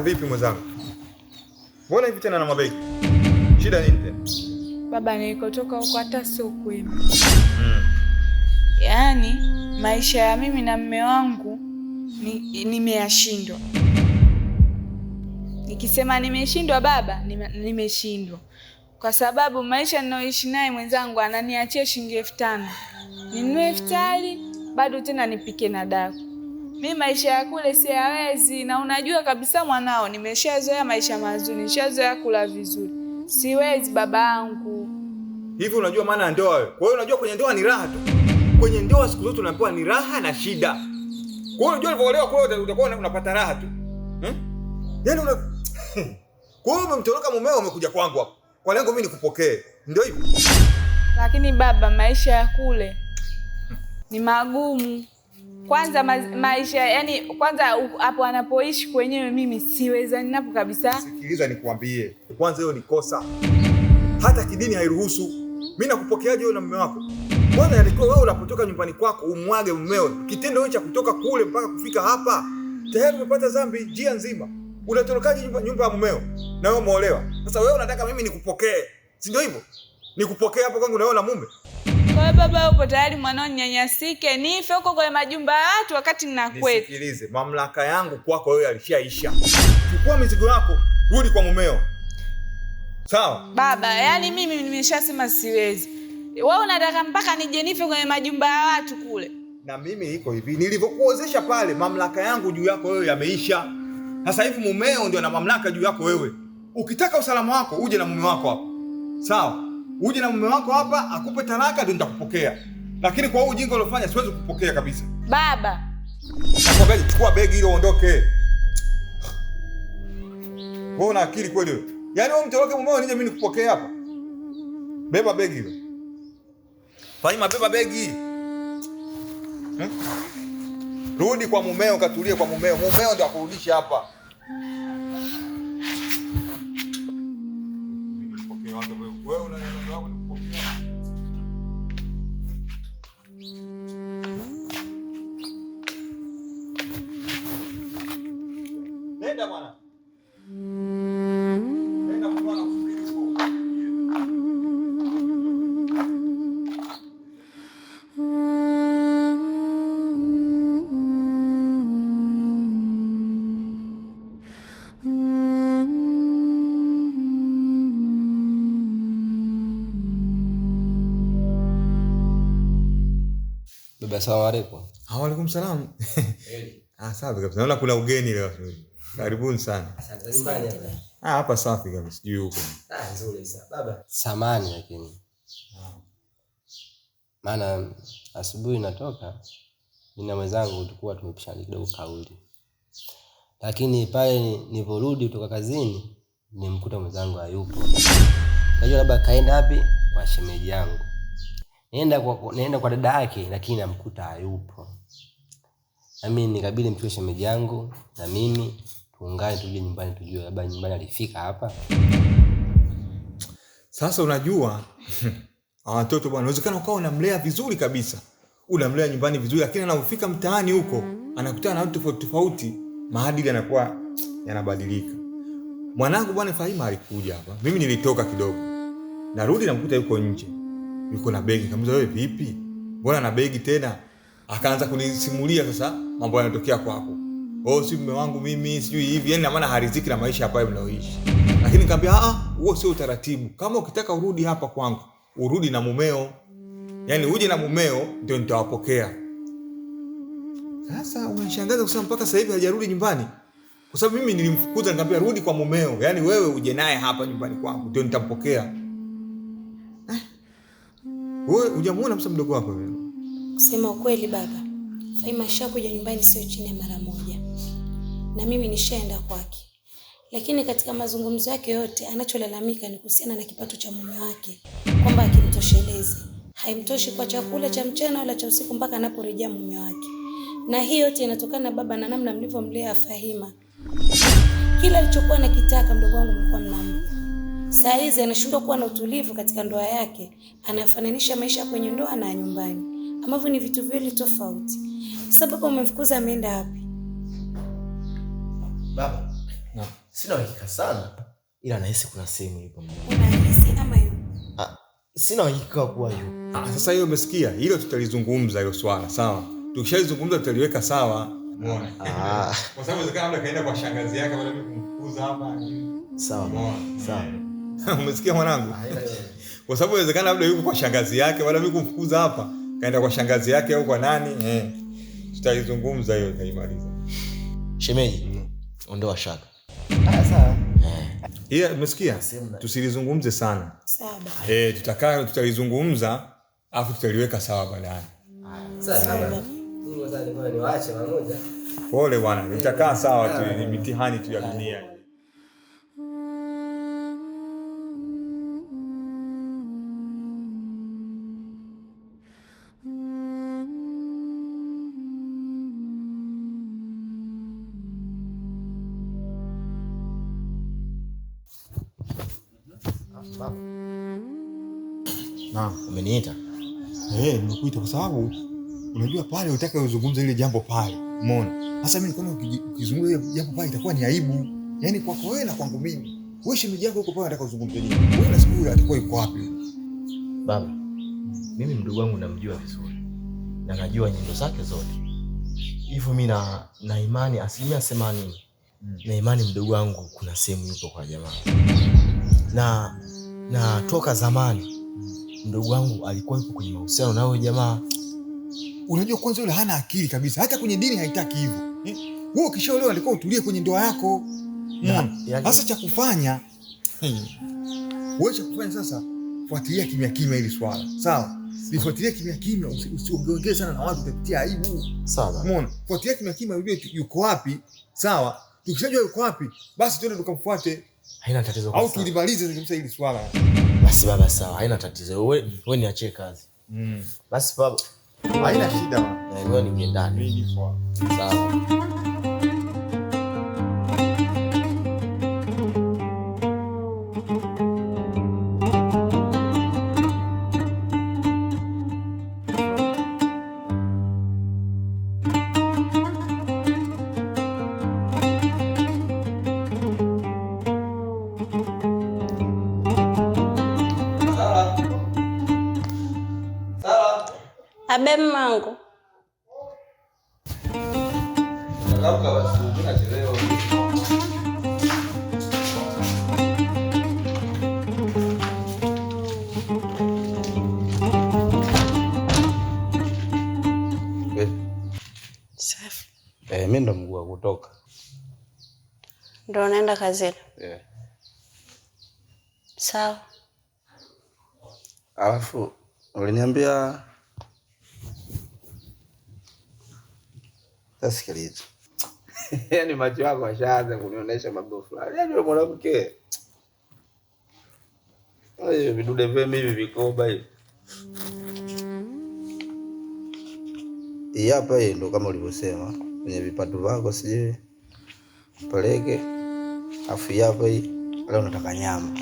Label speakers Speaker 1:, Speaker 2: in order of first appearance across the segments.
Speaker 1: Vipi mwenzangu? Mbona hivi tena na mabegi? Shida nini tena?
Speaker 2: Baba, nilikotoka huko hata sio kwema. Yaani maisha ya mimi na mume wangu nimeyashindwa. Nikisema nimeshindwa baba, nimeshindwa. Kwa sababu maisha ninayoishi naye mwenzangu ananiachia shilingi 5,000. Ninunue iftari, bado tena nipike na daku. Mimi maisha ya kule siyawezi, na unajua kabisa mwanao nimeshazoea maisha mazuri, nishazoea kula vizuri. Siwezi babangu.
Speaker 1: Hivi unajua maana ya ndoa wewe? Kwa hiyo unajua kwenye ndoa ni raha tu. Kwenye ndoa siku zote unapewa ni raha na shida. Kwa hiyo unajua ulipoolewa kwa utakuwa unapata raha tu. Yaani Kwa hiyo umemtoroka mumeo umekuja kwangu hapa. Kwa lengo mimi nikupokee. Ndio hivyo.
Speaker 2: Lakini baba, maisha ya kule ni magumu. Kwanza maisha, yani kwanza hapo anapoishi kwenyewe mimi siweza ninapo kabisa.
Speaker 1: Sikiliza nikwambie. Kwanza hiyo ni kosa. Hata kidini hairuhusu. Mimi nakupokeaje wewe na mume wako? Kwanza yalikuwa wewe unapotoka nyumbani kwako umwage mumeo. Kitendo hicho cha kutoka kule mpaka kufika hapa, tayari umepata dhambi njia nzima. Unatorokaje nyumba ya mumeo? Na wewe umeolewa. Sasa wewe unataka mimi nikupokee. Si ndio hivyo? Nikupokee hapo kwangu na wewe na mume.
Speaker 2: Kwa hiyo baba, upo tayari mwanao nyanyasike nife huko kwa majumba ya watu wakati ninakwenda?
Speaker 1: Nisikilize, mamlaka yangu kwako wewe alishaisha. Chukua mizigo yako, rudi kwa mumeo. Sawa?
Speaker 2: Baba, yani mimi nimeshasema siwezi. Wewe unataka mpaka nije nife kwenye majumba ya watu kule?
Speaker 1: Na mimi iko hivi, nilivyokuozesha pale, mamlaka yangu juu yako wewe yameisha. Sasa hivi mumeo ndio ana mamlaka juu yako wewe. Ukitaka usalama wako uje na mume wako hapa. Sawa? Uje na mume wako hapa akupe talaka ndio nitakupokea. Lakini kwa ujinga uliofanya siwezi kukupokea kabisa.
Speaker 2: Baba,
Speaker 1: nakwambia chukua begi ile uondoke. Wewe una akili kweli wewe? Yaani wewe mtoroke mumeo nije mimi nikupokee hapa? Beba begi hilo. Faima, beba begi. Rudi kwa mumeo, katulie kwa mumeo. Mumeo ndio akurudisha hapa. Wewe una neno lako nikupokea. Nenda bwana. Nenda kwa bwana usubiri huko.
Speaker 3: Baba, asalamu alaykum.
Speaker 1: Wa alaykum salam. Safi kabisa. Naona kuna ugeni leo. Karibuni sana.
Speaker 3: Asante. Nyumbani hapa.
Speaker 1: Hapa safi kabisa. Sijui huko.
Speaker 3: Nzuri sana. Baba, samani lakini. Maana asubuhi natoka mimi na mwenzangu tulikuwa tumepishana kidogo kauli. Lakini pale niliporudi kutoka kazini nimkuta mwenzangu hayupo. Najua labda kaenda wapi? Kwa shemeji yangu. Naenda kwa dada yake lakini namkuta hayupo. Na mimi nikabidi mchukue shemeji yangu na mimi tuungane tuje nyumbani tujue labda nyumbani alifika hapa.
Speaker 1: Sasa unajua watoto bwana, unawezekana ukawa unamlea vizuri kabisa. Unamlea nyumbani vizuri lakini anapofika mtaani huko anakutana na watu tofauti, maadili yanakuwa yanabadilika. Mwanangu bwana Faima alikuja hapa. Mimi nilitoka kidogo. Narudi namkuta yuko nje. Yuko na begi. Kamuuliza, wewe vipi? Mbona na begi tena? Akaanza kunisimulia sasa mambo yanatokea kwako. Si mume wangu mimi sijui hivi. Yaani na maana hariziki na maisha hapa mnaoishi. Lakini nikamwambia huo sio utaratibu. Kama ukitaka urudi hapa kwangu, urudi na mumeo. Yaani uje na mumeo ndio nitawapokea. Sasa unashangaza kusema mpaka sasa hivi hajarudi nyumbani. Kwa sababu mimi nilimfukuza nikamwambia rudi kwa mumeo. Yaani wewe uje naye hapa nyumbani kwangu ndio nitampokea. Wewe hujamuona msa mdogo wako wewe?
Speaker 4: Kusema ukweli baba, Faima ashakuja nyumbani sio chini ya mara moja. Na mimi nishaenda kwake. Lakini katika mazungumzo yake yote anacholalamika ni kuhusiana na kipato cha mume wake, kwamba hakimtoshelezi. Haimtoshi kwa chakula cha mchana wala cha usiku mpaka anaporejea mume wake. Na hiyo yote inatokana na baba na namna mlivyomlea Faima. Kila alichokuwa anakitaka mdogo wangu mlikuwa mnampa. Saa hizi anashindwa kuwa na utulivu katika ndoa yake, anafananisha maisha kwenye ndoa na nyumbani, ambavyo ni vitu viwili tofauti. Sababu umemfukuza ameenda wapi?
Speaker 3: Baba,
Speaker 1: Naam.
Speaker 5: Sina uhakika sana, ila nahisi kuna sehemu yupo.
Speaker 4: Unahisi ama yupo?
Speaker 5: Sina uhakika kuwa yupo.
Speaker 1: Sasa hiyo umesikia? Hilo tutalizungumza hilo swala, sawa? Tukishalizungumza tutaliweka sawa. Umeona? Kwa sababu inawezekana labda kaenda kwa shangazi yake wala kumkuza hapa.
Speaker 5: Sawa. Sawa.
Speaker 1: Umesikia mwanangu? Kwa sababu inawezekana labda yuko kwa shangazi yake wala mimi kumfukuza hapa, kaenda kwa shangazi yake au kwa nani? Tutalizungumza hiyo kaimaliza.
Speaker 5: Shemeji, ondoa shaka.
Speaker 3: Sawa.
Speaker 1: Ila umesikia? Tusilizungumze sana.
Speaker 4: Sawa.
Speaker 1: Tutakaa tutalizungumza afu tutaliweka sawa baadaye.
Speaker 3: Sawa. Niwaache pamoja.
Speaker 1: Pole bwana, nitakaa sawa tu, ni mitihani tu ya dunia.
Speaker 5: Umeniita?
Speaker 1: Nimekuita kwa sababu unajua pale unataka uzungumze ile jambo pale. Umeona? Sasa mimi kama ukizungumza ile jambo pale itakuwa ni aibu. Yaani kwako wewe na kwangu mimi. Wewe shemeji yako uko pale unataka uzungumze nini? Wewe na siku atakuwa yuko wapi?
Speaker 5: Baba, mimi mdogo wangu namjua vizuri. Na najua nyendo zake zote. Hivyo mimi na imani 80%. Na imani mdogo wangu kuna sehemu yupo kwa jamaa. Na toka zamani mdogo wangu alikuwa yupo kwenye mahusiano na huyo jamaa.
Speaker 1: Unajua kwanza yule hana akili kabisa. Hata kwenye dini haitaki hivyo. Wewe ukishaolewa alikuwa utulie kwenye ndoa yako. Sasa cha kufanya wewe cha kufanya sasa, fuatilia kimya kimya hili swala. Sawa? Nifuatilie kimya kimya, usiongee sana na watu, utapitia aibu.
Speaker 5: Sawa.
Speaker 1: Umeona? Fuatilia kimya kimya ujue yuko wapi. Sawa? Tukishajua yuko wapi, basi twende tukamfuate.
Speaker 5: Haina tatizo kwa
Speaker 1: au tulimalize kabisa hili swala.
Speaker 5: Basi baba, sawa, haina tatizo. Wewe niachie kazi. Basi baba,
Speaker 1: haina shida bwana.
Speaker 5: Wewe niingie ndani.
Speaker 1: Mimi ni sawa.
Speaker 5: Sawa.
Speaker 4: Abe mangu.
Speaker 3: Nataka basi tunachelewa.
Speaker 4: Safi.
Speaker 3: Mimi ndo mguu wa kutoka.
Speaker 4: Ndio unaenda kazini? Sawa.
Speaker 3: Alafu uliniambia tasikiliza. Yaani macho yako yashaanza kunionyesha mambo fulani. Yaani mwanamke. Hayo vidude veme hivi vikoba hivi. Hii hapa hii ndo kama ulivyosema kwenye vipato vako sijui peleke. Afu hapa hii leo nataka nyama.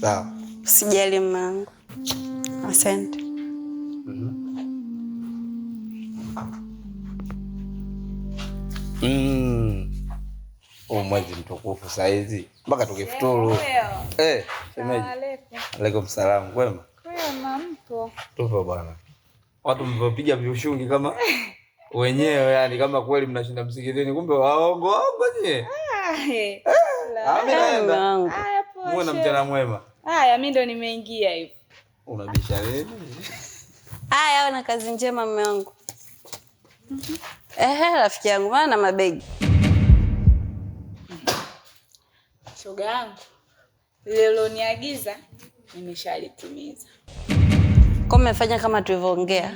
Speaker 3: Sawa.
Speaker 4: Sijali mangu. Asante.
Speaker 3: Mwezi mtukufu saizi mpaka tukifuturu. Shemeji. Alaikum salaam. Kwema?
Speaker 2: Kwema, mpo?
Speaker 3: Tupo bwana. Watu mvopiga viushungi kama wenyewe, yani kama kweli mnashinda msikitini, kumbe waongo nye. Muwe na mchana mwema.
Speaker 2: Haya, mimi ndo nimeingia hivi.
Speaker 3: Unabisha nini?
Speaker 4: Haya, una kazi njema mume wangu. Rafiki yangu, maana mabegi.
Speaker 2: Shoga yangu, leo niagiza nimeshalitimiza.
Speaker 4: Kwa umefanya kama tulivyoongea.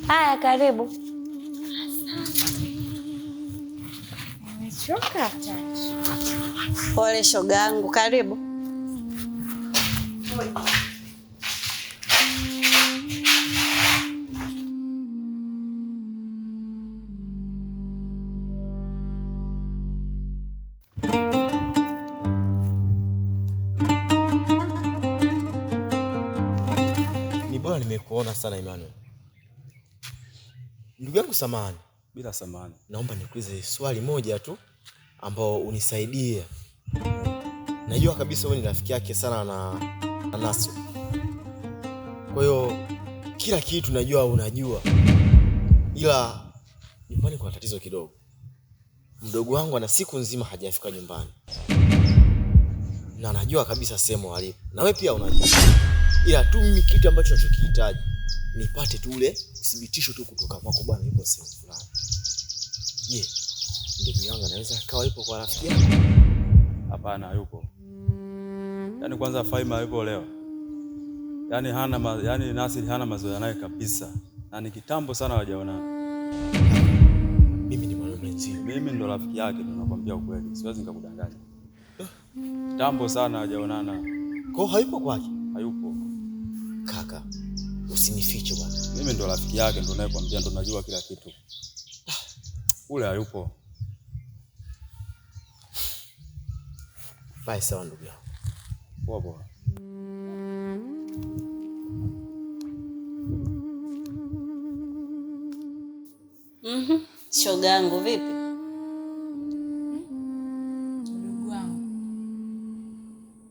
Speaker 4: Haya, karibu.
Speaker 2: Nimechoka.
Speaker 4: Pole shoga yangu, karibu.
Speaker 5: Nimekuona sana Emmanuel. Ndugu yangu samahani.
Speaker 3: Bila samahani.
Speaker 5: Naomba nikuulize swali moja tu. ambao unisaidie. Najua kabisa wewe ni rafiki yake sana na Nasri. Kwa hiyo kila kitu najua unajua. Ila nyumbani kuna tatizo kidogo. Mdogo wangu ana siku nzima hajafika nyumbani. Na najua kabisa sehemu alipo. Na wewe pia unajua. Ila tu mimi kitu ambacho ninachokihitaji nipate tu ule uthibitisho tu kutoka kwako bwana yupo sehemu fulani. Je, ndugu yangu anaweza akawa yupo kwa rafiki yako?
Speaker 6: Hapana, hayupo. Yaani kwanza Faima yupo leo. Yaani Nasri hana mazoea naye kabisa. Na ni kitambo sana hawajaonana.
Speaker 5: Mimi ni mwanaume nzima.
Speaker 6: Mimi ndo rafiki yake, ndo nakwambia ukweli. Siwezi nikakudanganya. Kitambo sana hawajaonana.
Speaker 5: Kwa hayupo kwake?
Speaker 6: Hayupo.
Speaker 5: Kaka, usinifiche bwana.
Speaker 6: Mimi ndo rafiki yake, ndo nayekwambia, ndo najua kila kitu. Ule hayupo.
Speaker 5: Bye sawa ndugu yangu.
Speaker 6: Poa poa.
Speaker 7: Shogangu vipi?
Speaker 2: Ndugu wangu,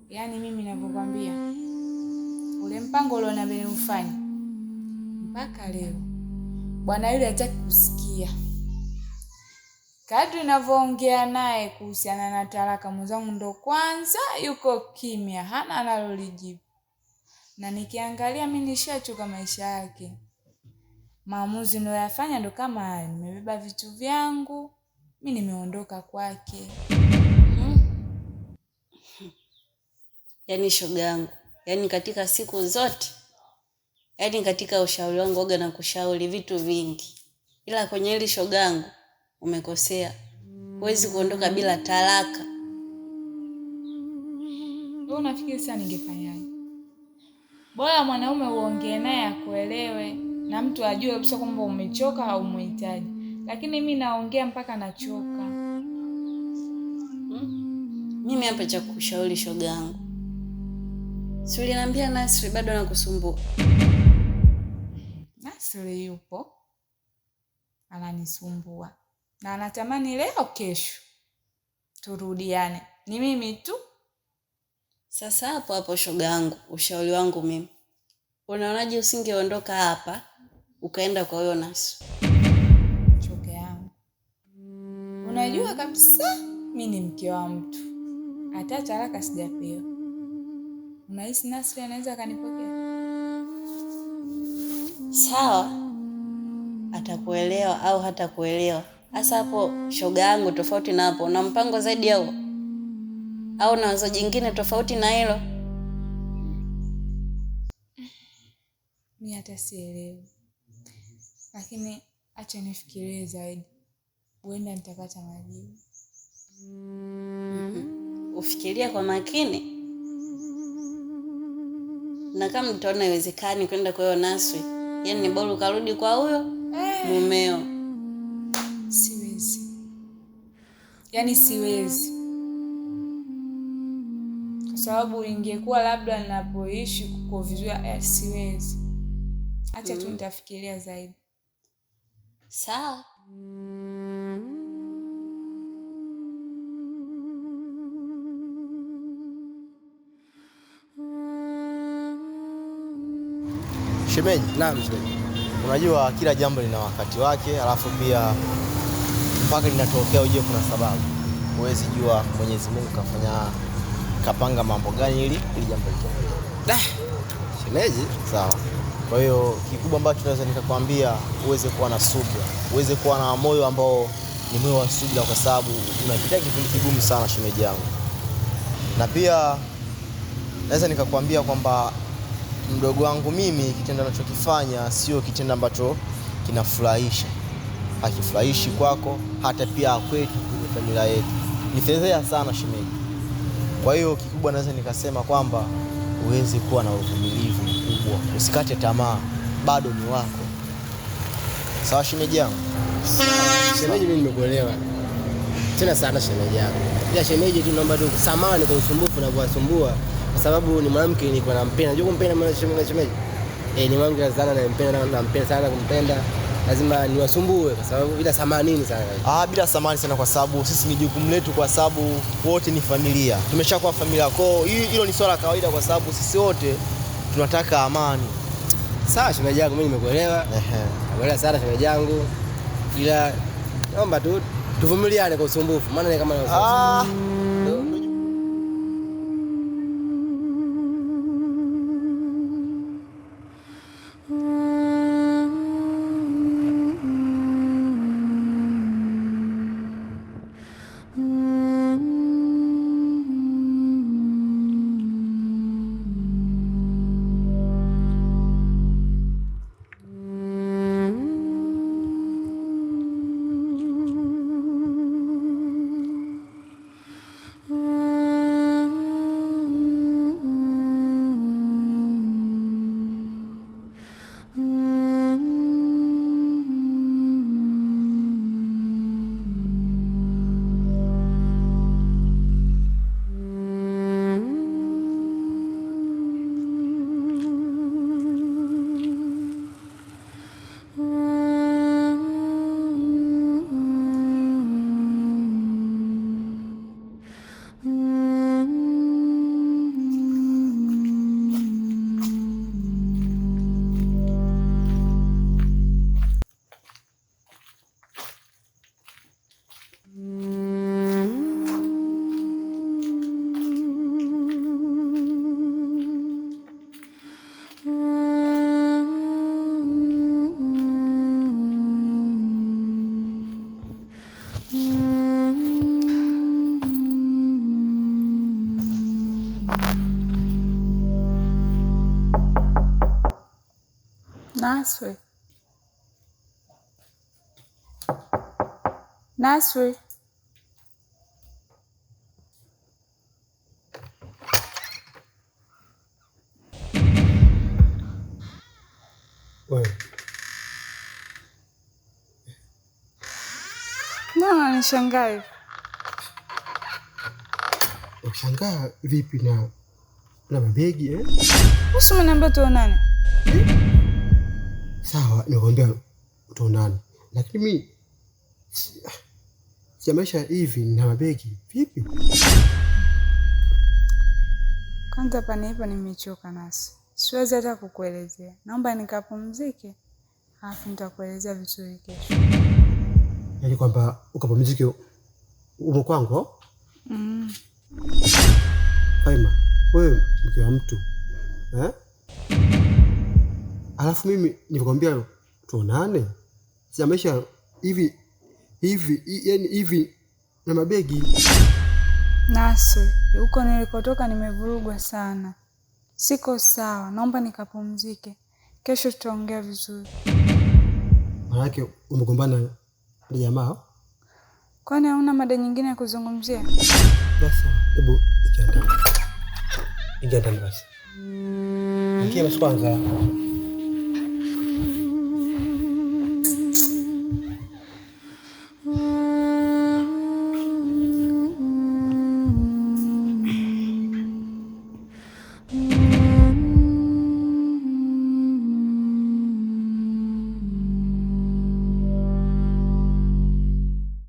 Speaker 2: yaani mimi ninavyokwambia, ule mpango uliona mbele ufanye mpaka leo bwana yule hataki kusikia. Kadri ninavyoongea naye kuhusiana na talaka, mwenzangu ndo kwanza yuko kimya, hana analolijibu. Na nikiangalia mimi nishachoka maisha yake. Maamuzi niliyoyafanya ndo kama haya, nimebeba vitu vyangu, mimi nimeondoka kwake.
Speaker 7: Yaani shogangu, yaani katika siku zote, yaani katika ushauri wangu oga na kushauri vitu vingi. Ila kwenye hili shogangu umekosea. Huwezi kuondoka bila talaka.
Speaker 2: Wewe unafikiri sasa ningefanyaje? Bora mwanaume uongee naye akuelewe na mtu ajue kabisa kwamba umechoka au umehitaji. Lakini mimi naongea mpaka nachoka.
Speaker 7: Mimi hapa cha kushauri shogangu. Si uliniambia Nasri bado anakusumbua?
Speaker 2: Nasri yupo. Ananisumbua. Na anatamani leo kesho turudiane. Ni mimi tu.
Speaker 7: Sasa hapo shogangu, ushauri wangu mimi. Unaonaje usingeondoka hapa ukaenda kwa huyo Nasri?
Speaker 2: Choke yangu. Unajua kabisa mimi ni mke wa mtu. Hata talaka sijapewa. Unahisi Nasri anaweza akanipokea?
Speaker 7: Sawa. Atakuelewa au hatakuelewa. Hasa hapo shoga yangu tofauti na hapo. Una mpango zaidi yao? Au na wazo jingine tofauti na hilo?
Speaker 2: Mimi hata sielewi. Lakini acha nifikirie zaidi. Huenda nitapata majibu.
Speaker 7: Ufikiria kwa makini. Na kama mtaona haiwezekani kwenda kwa hiyo Nasri, yaani ni bora ukarudi kwa huyo mumeo.
Speaker 2: Siwezi. Yaani siwezi. Kwa sababu ingekuwa labda ninapoishi kuko vizuri, siwezi. Acha tu nitafikiria zaidi.
Speaker 7: Sawa.
Speaker 5: Shemeji.
Speaker 3: Naam shemeji.
Speaker 5: Unajua kila jambo lina wakati wake, alafu pia mpaka linatokea ujue kuna sababu. Huwezi jua Mwenyezi Mungu kapanga mambo gani ili jambo litokee.
Speaker 3: Shemeji,
Speaker 5: sawa. Kwa hiyo kikubwa ambacho naweza nikakwambia uweze kuwa na subira. Uweze kuwa na moyo ambao ni moyo wa subira, kwa sababu unapitia kipindi kigumu sana shemeji yangu. Na pia naweza nikakwambia kwamba mdogo wangu mimi kitendo anachokifanya sio kitendo ambacho kinafurahisha. Hakifurahishi kwako, hata pia kwetu kwenye familia yetu. Ni fedheha sana shemeji. Kwa hiyo kikubwa naweza nikasema kwamba uweze kuwa na uvumilivu mkubwa. Usikate tamaa, bado ni wako. Sawa shemeji yangu?
Speaker 3: shemeji mimi nimekuelewa. Tena sana shemeji yangu. Ila shemeji tu naomba tu samahani kwa usumbufu na kuwasumbua, kwa sababu ni mwanamke nilikuwa nampenda. Unajua kumpenda mwana shemeji? Ni mwanamke sana nampenda sana kumpenda. lazima niwasumbue kwa sababu bila samani sana.
Speaker 5: Bila samani sana kwa sababu sisi ni jukumu letu, kwa sababu wote ni familia. Tumeshakuwa familia. Kwa hilo ni swala la kawaida kwa sababu sisi wote tunataka amani.
Speaker 3: Sawa shemeji yangu, mimi nimekuelewa. Nakuelewa sana shemeji yangu. Ila naomba tu tuvumiliane kwa usumbufu. Maana ni kama
Speaker 2: Nasri.
Speaker 3: wewe
Speaker 2: Mbona nishangaa hivi?
Speaker 3: ukishangaa vipi na mabegi
Speaker 2: Usumeniambia tuonane.
Speaker 3: Sawa, nikwambia tuonane. Lakini mimi maisha hivi na mabegi vipi?
Speaker 2: Kwanza hapa nimechoka Nasi. Siwezi hata kukuelezea. Naomba nikapumzike. Alafu nitakuelezea vizuri kesho.
Speaker 3: Yaani kwamba ukapumzike umo kwangu? Faima, wewe mke wa mtu. Alafu mimi nilikwambia tuonane. Maisha hivi yani hivi na mabegi.
Speaker 2: Nasi, huko nilikotoka nimevurugwa sana. Siko sawa, naomba nikapumzike. Kesho tutaongea vizuri.
Speaker 3: Maana umegombana na jamaa?
Speaker 2: Kwani hauna mada nyingine ya kuzungumzia?
Speaker 3: Basi, hebu ikienda basi. Ingia basi kwanza.